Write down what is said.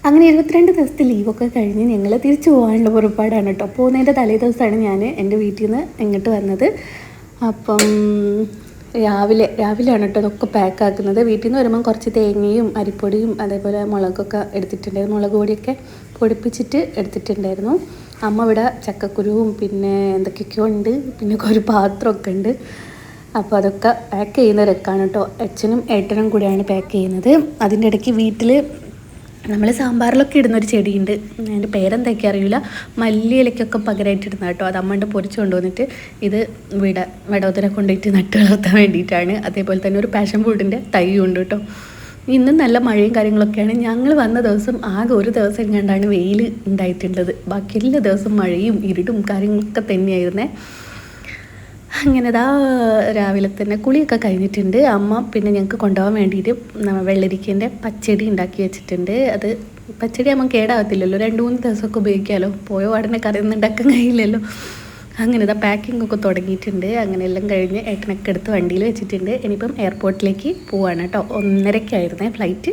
അങ്ങനെ 22 ദിവസത്തെ ലീവൊക്കെ കഴിഞ്ഞ് ഞങ്ങൾ തിരിച്ചു പോകാനുള്ള പുറപ്പാടാണ് കേട്ടോ. പോകുന്നതിൻ്റെ തലേ ദിവസമാണ് ഞാൻ എൻ്റെ വീട്ടിൽ നിന്ന് ഇങ്ങോട്ട് വന്നത്. അപ്പം രാവിലെയാണ് കേട്ടോ ഇതൊക്കെ പാക്കാക്കുന്നത്. വീട്ടിൽ നിന്ന് വരുമ്പം കുറച്ച് തേങ്ങയും അരിപ്പൊടിയും അതേപോലെ മുളകൊക്കെ എടുത്തിട്ടുണ്ടായിരുന്നു. മുളക് പൊടിയൊക്കെ പൊടിപ്പിച്ചിട്ട് എടുത്തിട്ടുണ്ടായിരുന്നു. അമ്മ ഇവിടെ ചക്കക്കുരുവും പിന്നെ എന്തൊക്കെയൊക്കെയോ ഉണ്ട്, പിന്നെ ഒരു പാത്രമൊക്കെ ഉണ്ട്. അപ്പോൾ അതൊക്കെ പാക്ക് ചെയ്യുന്നവരൊക്കെയാണ് കേട്ടോ. അച്ഛനും ഏട്ടനും കൂടെയാണ് പാക്ക് ചെയ്യുന്നത്. അതിൻ്റെ ഇടയ്ക്ക് വീട്ടിൽ നമ്മൾ സാമ്പാറിലൊക്കെ ഇടുന്നൊരു ചെടിയുണ്ട്, അതിൻ്റെ പേരെന്തൊക്കെ അറിയില്ല, മല്ലിയിലക്കൊക്കെ പകരമായിട്ട് ഇടുന്ന കേട്ടോ. അത് അമ്മ പൊരിച്ചു കൊണ്ടുവന്നിട്ട് ഇത് വിടവത്തിനെ കൊണ്ടുപോയിട്ട് നട്ട് വളർത്താൻ വേണ്ടിയിട്ടാണ്. അതേപോലെ തന്നെ ഒരു പാഷൻ ഫ്രൂട്ടിൻ്റെ തൈയും ഉണ്ട് കേട്ടോ. ഇന്നും നല്ല മഴയും കാര്യങ്ങളൊക്കെയാണ്. ഞങ്ങൾ വന്ന ദിവസം ആകെ ഒരു ദിവസം കണ്ടാണ് വെയിൽ ഉണ്ടായിട്ടുള്ളത്. ബാക്കി എല്ലാ ദിവസവും മഴയും ഇരുടും കാര്യങ്ങളൊക്കെ തന്നെയായിരുന്നേ. അങ്ങനെ രാവിലെ തന്നെ കുളിയൊക്കെ കഴിഞ്ഞിട്ടുണ്ട്. അമ്മ പിന്നെ ഞങ്ങൾക്ക് കൊണ്ടുപോകാൻ വേണ്ടിയിട്ട് വെള്ളരിക്കേൻ്റെ പച്ചടി ഉണ്ടാക്കി വെച്ചിട്ടുണ്ട്. അത് പച്ചടി അമ്മ കേടാകത്തില്ലല്ലോ, 2-3 ദിവസമൊക്കെ ഉപയോഗിക്കാമല്ലോ. പോയ പാടിനെ കറിയൊന്നും ഉണ്ടാക്കാൻ കഴിയില്ലല്ലോ. അങ്ങനെ പാക്കിംഗ് ഒക്കെ തുടങ്ങിയിട്ടുണ്ട്. അങ്ങനെ എല്ലാം കഴിഞ്ഞ് ഏട്ടനൊക്കെ എടുത്ത് വണ്ടിയിൽ വെച്ചിട്ടുണ്ട്. ഇനിയിപ്പം എയർപോർട്ടിലേക്ക് പോവാണ് കേട്ടോ. 1:30 ഫ്ലൈറ്റ്.